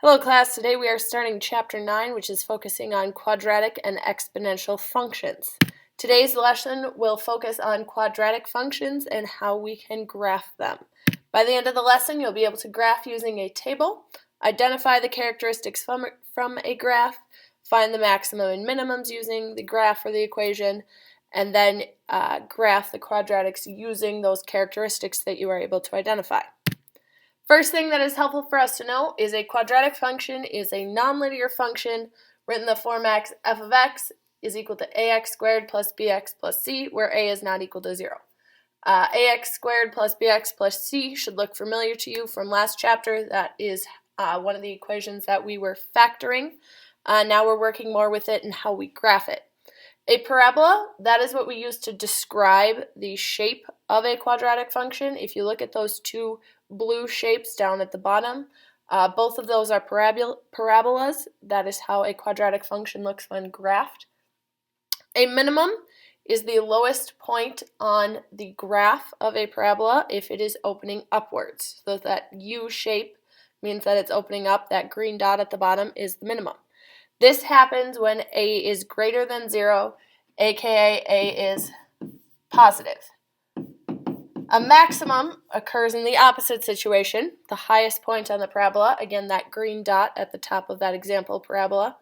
Hello class, today we are starting chapter 9, which is focusing on quadratic and exponential functions. Today's lesson will focus on quadratic functions and how we can graph them. By the end of the lesson, you'll be able to graph using a table, identify the characteristics from a graph, find the maximum and minimums using the graph or the equation, and then graph the quadratics using those characteristics that you are able to identify. First thing that is helpful for us to know is a quadratic function is a nonlinear function written in the form f of x is equal to ax squared plus bx plus c, where a is not equal to 0. Ax squared plus bx plus c should look familiar to you from last chapter. That is one of the equations that we were factoring. Now we're working more with it and how we graph it. A parabola, that is what we use to describe the shape of a quadratic function. If you look at those two blue shapes down at the bottom, both of those are parabolas. That is how a quadratic function looks when graphed. A minimum is the lowest point on the graph of a parabola if it is opening upwards. So that U shape means that it's opening up. That green dot at the bottom is the minimum. This happens when a is greater than 0, aka a is positive. A maximum occurs in the opposite situation, the highest point on the parabola, again that green dot at the top of that example parabola,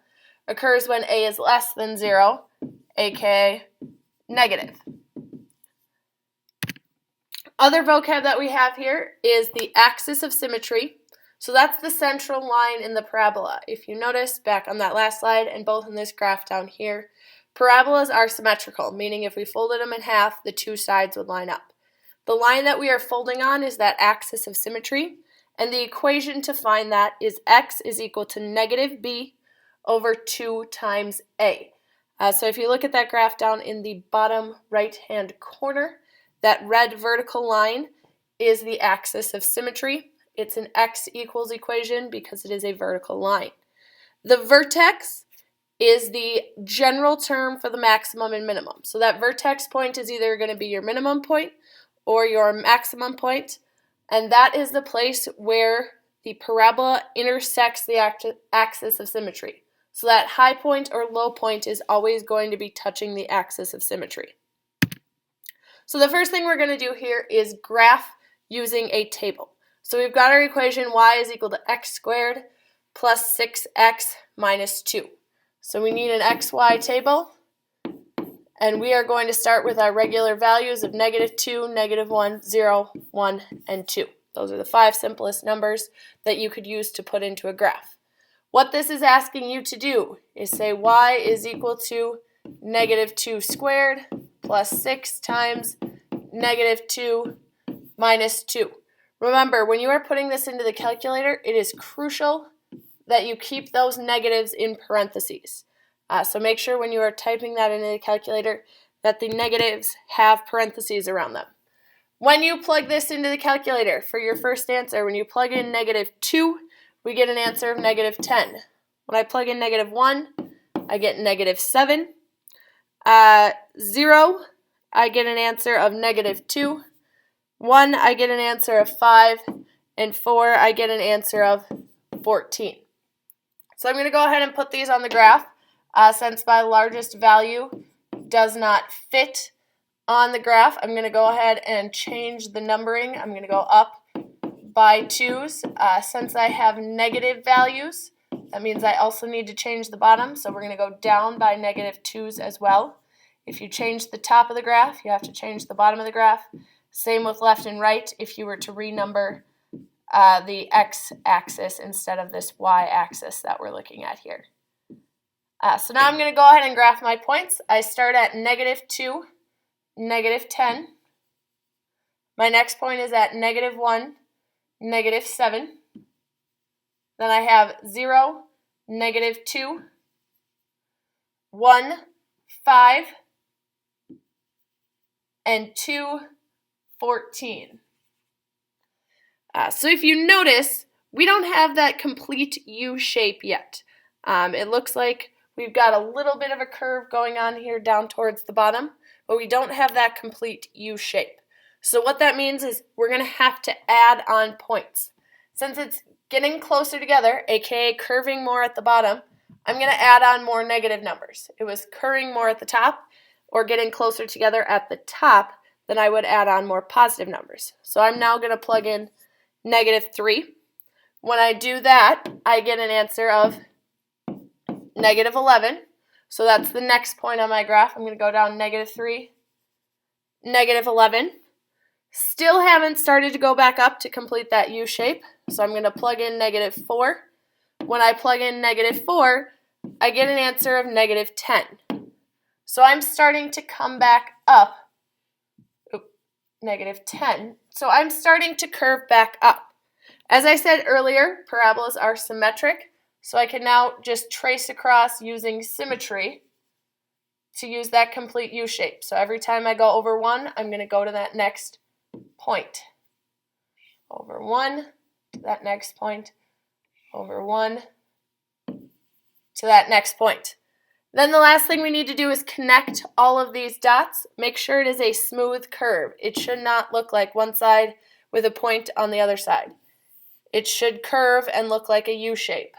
occurs when a is less than 0, aka negative. Other vocab that we have here is the axis of symmetry. So that's the central line in the parabola. If you notice back on that last slide and both in this graph down here, parabolas are symmetrical, meaning if we folded them in half, the two sides would line up. The line that we are folding on is that axis of symmetry, and the equation to find that is x is equal to negative b over 2 times a. So if you look at that graph down in the bottom right-hand corner, that red vertical line is the axis of symmetry. It's an x equals equation because it is a vertical line. The vertex is the general term for the maximum and minimum. So that vertex point is either going to be your minimum point or your maximum point, and that is the place where the parabola intersects the axis of symmetry. So that high point or low point is always going to be touching the axis of symmetry. So the first thing we're going to do here is graph using a table. So we've got our equation y is equal to x squared plus 6x minus 2. So we need an xy table, and we are going to start with our regular values of negative 2, negative 1, 0, 1, and 2. Those are the 5 simplest numbers that you could use to put into a graph. What this is asking you to do is say y is equal to negative 2 squared plus 6 times negative 2 minus 2. Remember, when you are putting this into the calculator, it is crucial that you keep those negatives in parentheses. So make sure when you are typing that into the calculator that the negatives have parentheses around them. When you plug this into the calculator for your first answer, when you plug in negative 2, we get an answer of negative 10. When I plug in negative 1, I get negative 7. 0, I get an answer of negative 2. 1, I get an answer of 5, and 4, I get an answer of 14. So I'm going to go ahead and put these on the graph. Since my largest value does not fit on the graph, I'm going to go ahead and change the numbering. I'm going to go up by 2's. Since I have negative values, that means I also need to change the bottom, so we're going to go down by negative 2's as well. If you change the top of the graph, you have to change the bottom of the graph. Same with left and right if you were to renumber the x-axis instead of this y-axis that we're looking at here. So now I'm going to go ahead and graph my points. I start at negative 2, negative 10. My next point is at negative 1, negative 7. Then I have 0, negative 2, 1, 5, and 2, 14. So if you notice, we don't have that complete U shape yet. It looks like we've got a little bit of a curve going on here down towards the bottom, but we don't have that complete U shape. So what that means is we're going to have to add on points. Since it's getting closer together, aka curving more at the bottom, I'm going to add on more negative numbers. It was curving more at the top or getting closer together at the top, then I would add on more positive numbers. So I'm now going to plug in -3. When I do that, I get an answer of -11. So that's the next point on my graph. I'm going to go down -3, -11. Still haven't started to go back up to complete that U shape, so I'm going to plug in -4. When I plug in -4, I get an answer of -10. So I'm starting to come back up, -10. So I'm starting to curve back up. As I said earlier, parabolas are symmetric, so I can now just trace across using symmetry to use that complete U shape. So every time I go over one, I'm going to go to that next point. Over one, to that next point, over one, to that next point. Then the last thing we need to do is connect all of these dots. Make sure it is a smooth curve. It should not look like one side with a point on the other side. It should curve and look like a U shape.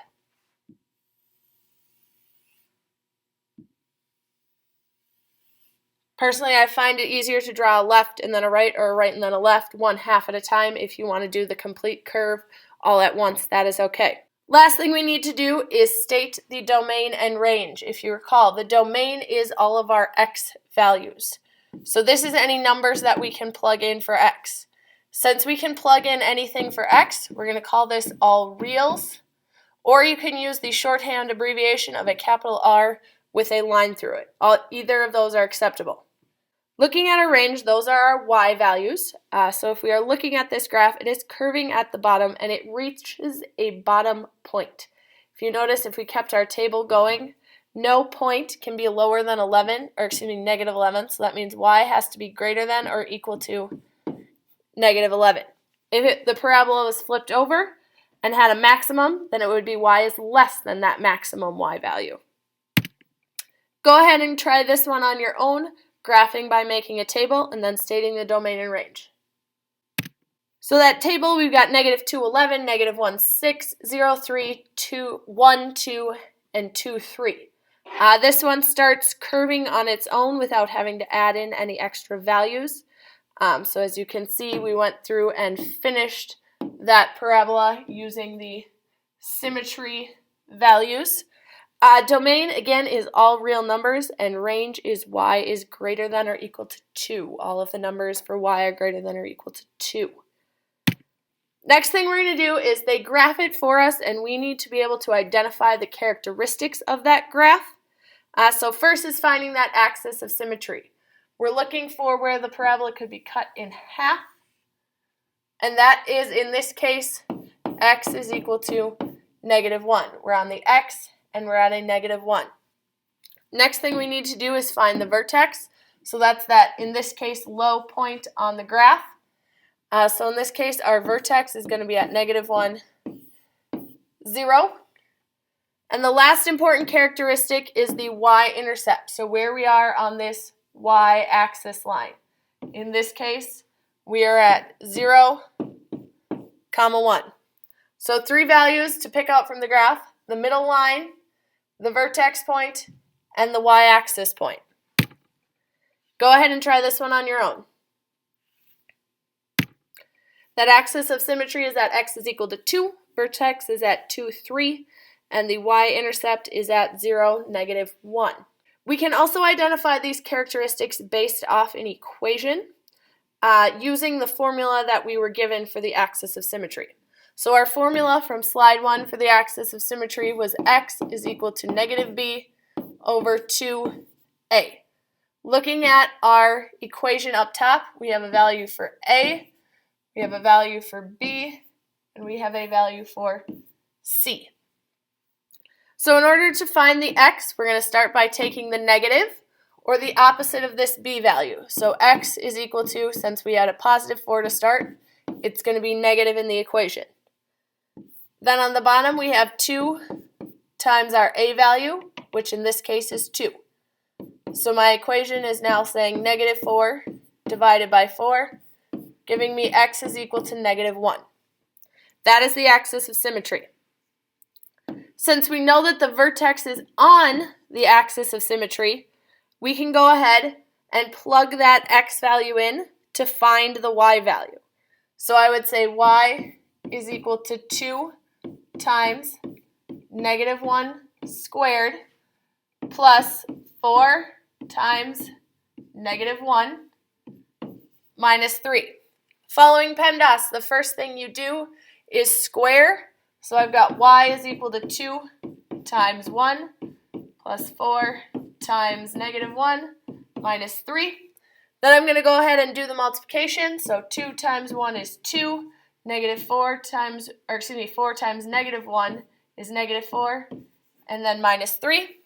Personally, I find it easier to draw a left and then a right, or a right and then a left, one half at a time. If you want to do the complete curve all at once, that is okay. Last thing we need to do is state the domain and range. If you recall, the domain is all of our x values. So this is any numbers that we can plug in for x. Since we can plug in anything for x, we're going to call this all reals, or you can use the shorthand abbreviation of a capital R with a line through it. Either of those are acceptable. Looking at our range, those are our y values. So if we are looking at this graph, it is curving at the bottom and it reaches a bottom point. If you notice, if we kept our table going, no point can be lower than -11, so that means y has to be greater than or equal to -11. If the parabola was flipped over and had a maximum, then it would be y is less than that maximum y value. Go ahead and try this one on your own, graphing by making a table and then stating the domain and range. So that table, we've got -2, 11, -1, 6, 0, 3, 2, 1, 2, and 2, 3. This one starts curving on its own without having to add in any extra values. So as you can see, we went through and finished that parabola using the symmetry values. Domain, again, is all real numbers, and range is y is greater than or equal to 2. All of the numbers for y are greater than or equal to 2. Next thing we're going to do is they graph it for us, and we need to be able to identify the characteristics of that graph. So first is finding that axis of symmetry. We're looking for where the parabola could be cut in half, and that is, in this case, x is equal to -1. We're on the x, and we're at a -1. Next thing we need to do is find the vertex. So that's that, in this case, low point on the graph. So in this case, our vertex is going to be at -1, 0. And the last important characteristic is the y-intercept. So where we are on this y-axis line. In this case, we are at 0, 1. So 3 values to pick out from the graph: the middle line, the vertex point, and the y-axis point. Go ahead and try this one on your own. That axis of symmetry is that x is equal to 2, vertex is at 2, 3, and the y-intercept is at 0, -1. We can also identify these characteristics based off an equation using the formula that we were given for the axis of symmetry. So our formula from slide 1 for the axis of symmetry was x is equal to -b over 2a. Looking at our equation up top, we have a value for a, we have a value for b, and we have a value for c. So in order to find the x, we're going to start by taking the negative, or the opposite of this b value. So x is equal to, since we had a +4 to start, it's going to be negative in the equation. Then on the bottom, we have 2 times our a value, which in this case is 2. So my equation is now saying -4 divided by 4, giving me x is equal to -1. That is the axis of symmetry. Since we know that the vertex is on the axis of symmetry, we can go ahead and plug that x value in to find the y value. So I would say y is equal to 2 times negative 1 squared plus 4 times negative 1 minus 3. Following PEMDAS, the first thing you do is square. So I've got y is equal to 2 times 1 plus 4 times negative 1 minus 3. Then I'm going to go ahead and do the multiplication. So 2 times 1 is 2. Negative 4 times negative 1 is negative 4. And then minus 3.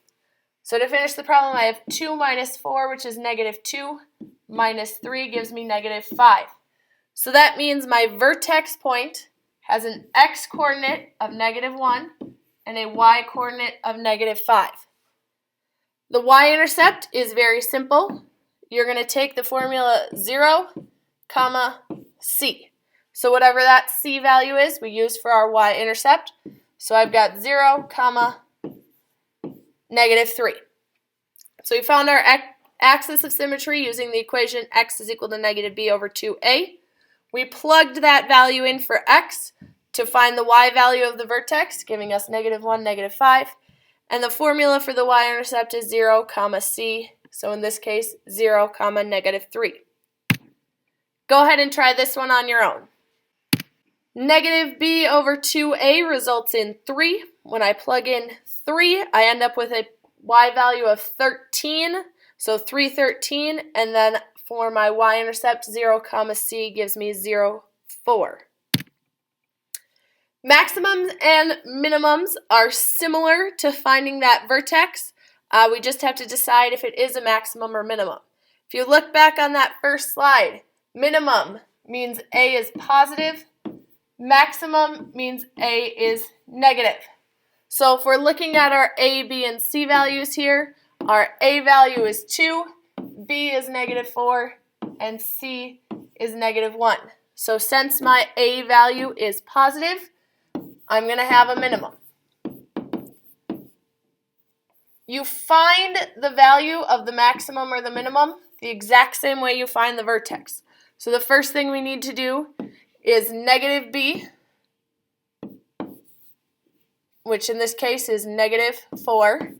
So to finish the problem, I have 2 minus 4, which is negative 2, minus 3 gives me negative 5. So that means my vertex point has an x-coordinate of negative 1 and a y-coordinate of negative 5. The y-intercept is very simple. You're going to take the formula 0, comma, c. So whatever that c value is, we use for our y-intercept. So I've got 0, comma, negative 3. So we found our axis of symmetry using the equation x is equal to negative b over 2a. We plugged that value in for x to find the y value of the vertex, giving us negative 1, negative 5. And the formula for the y-intercept is 0, comma, c. So in this case, 0, comma, negative 3. Go ahead and try this one on your own. Negative b over 2a results in 3. When I plug in 3, I end up with a y value of 13. So 313, and then for my y-intercept, 0, comma, c gives me 0, 4. Maximums and minimums are similar to finding that vertex. We just have to decide if it is a maximum or minimum. If you look back on that first slide, minimum means a is positive. Maximum means a is negative. So if we're looking at our a, b, and c values here, our a value is 2, b is negative 4, and c is negative 1. So since my a value is positive, I'm going to have a minimum. You find the value of the maximum or the minimum the exact same way you find the vertex. So the first thing we need to do is negative b, which in this case is negative 4,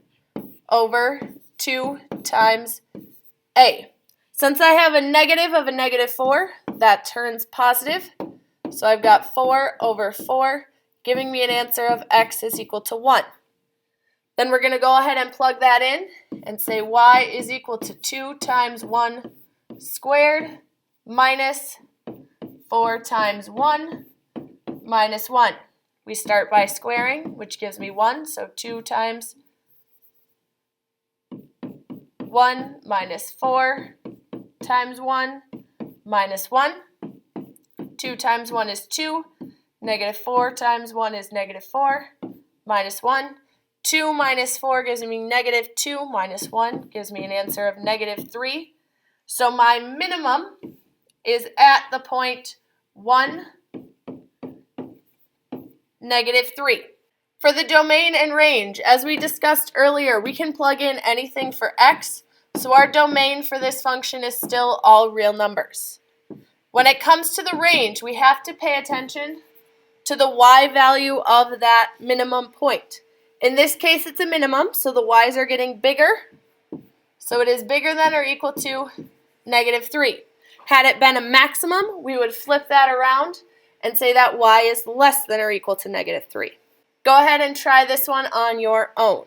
over 2 times a. Since I have a negative of a negative 4, that turns positive. So I've got 4 over 4, giving me an answer of x is equal to 1. Then we're going to go ahead and plug that in and say y is equal to 2 times 1 squared minus 4 times 1 minus 1. We start by squaring, which gives me 1, so 2 times 1 minus 4 times 1 minus 1. 2 times 1 is 2. Negative 4 times 1 is negative 4 minus 1. 2 minus 4 gives me negative 2 minus 1 gives me an answer of negative 3. So my minimum is at the point 1, negative 3. For the domain and range, as we discussed earlier, we can plug in anything for x, so our domain for this function is still all real numbers. When it comes to the range, we have to pay attention to the y value of that minimum point. In this case, it's a minimum, so the y's are getting bigger. So it is bigger than or equal to negative 3. Had it been a maximum, we would flip that around and say that y is less than or equal to negative 3. Go ahead and try this one on your own.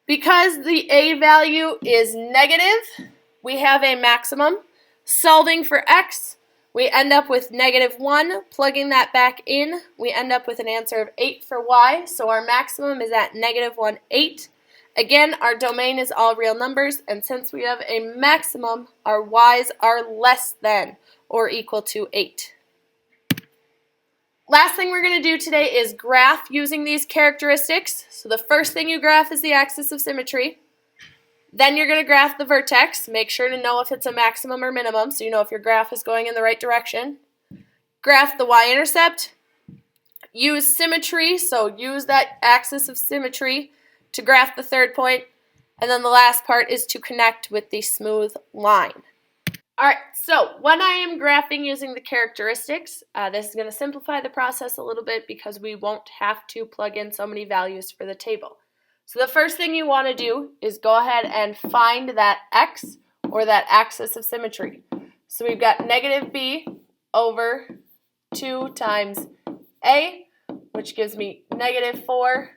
Because the a value is negative, we have a maximum. Solving for x, we end up with negative 1. Plugging that back in, we end up with an answer of 8 for y, so our maximum is at negative 1, 8. Again, our domain is all real numbers, and since we have a maximum, our y's are less than or equal to 8. Last thing we're going to do today is graph using these characteristics. So the first thing you graph is the axis of symmetry. Then you're going to graph the vertex. Make sure to know if it's a maximum or minimum so you know if your graph is going in the right direction. graph the y-intercept, use symmetry, so use that axis of symmetry to graph the third point, and then the last part is to connect with the smooth line. Alright, so when I am graphing using the characteristics, this is going to simplify the process a little bit because we won't have to plug in so many values for the table. So the first thing you want to do is go ahead and find that x, or that axis of symmetry. So we've got negative b over 2 times a, which gives me negative 4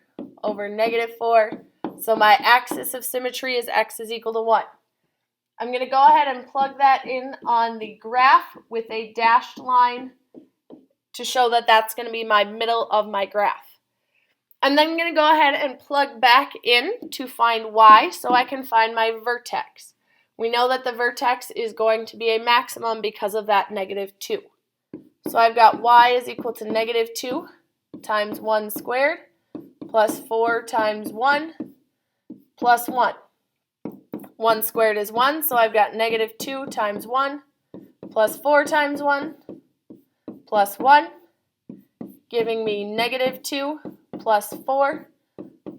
over negative 4. So my axis of symmetry is x is equal to 1. I'm going to go ahead and plug that in on the graph with a dashed line to show that that's going to be my middle of my graph. And then I'm going to go ahead and plug back in to find y so I can find my vertex. We know that the vertex is going to be a maximum because of that negative 2. So I've got y is equal to negative 2 times 1 squared plus 4 times 1 plus 1. 1 squared is 1, so I've got negative 2 times 1 plus 4 times 1 plus 1, giving me negative 2 plus 4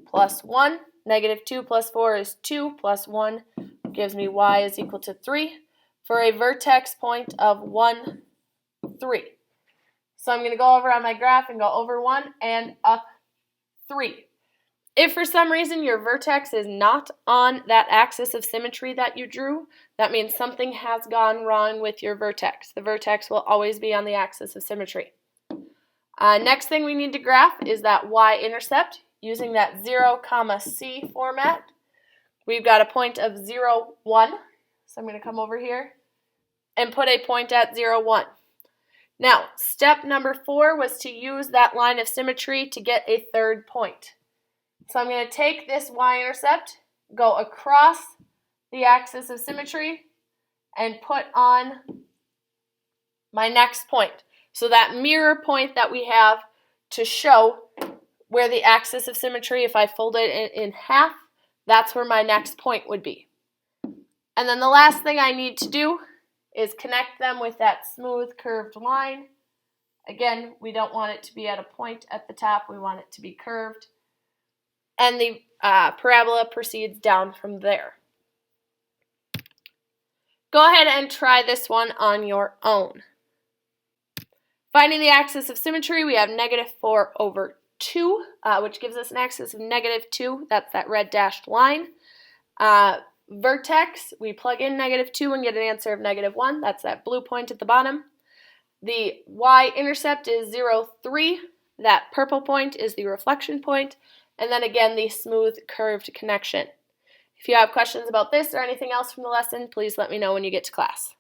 plus 1. Negative 2 plus 4 is 2 plus 1 gives me y is equal to 3 for a vertex point of 1, 3. So I'm going to go over on my graph and go over 1 and up 3. If for some reason your vertex is not on that axis of symmetry that you drew, that means something has gone wrong with your vertex. The vertex will always be on the axis of symmetry. Next thing we need to graph is that y-intercept using that 0, c format. We've got a point of 0, 1. So I'm going to come over here and put a point at 0, 1. Now, step number 4 was to use that line of symmetry to get a third point. So I'm going to take this y-intercept, go across the axis of symmetry, and put on my next point. So that mirror point that we have to show where the axis of symmetry, if I fold it in half, that's where my next point would be. And then the last thing I need to do is connect them with that smooth curved line. Again, we don't want it to be at a point at the top, we want it to be curved. And the parabola proceeds down from there. Go ahead and try this one on your own. Finding the axis of symmetry, we have negative 4 over 2, which gives us an axis of negative 2. That's that red dashed line. Vertex, we plug in negative 2 and get an answer of negative 1. That's that blue point at the bottom. The y-intercept is 0, 3. That purple point is the reflection point. And then again, the smooth curved connection. If you have questions about this or anything else from the lesson, please let me know when you get to class.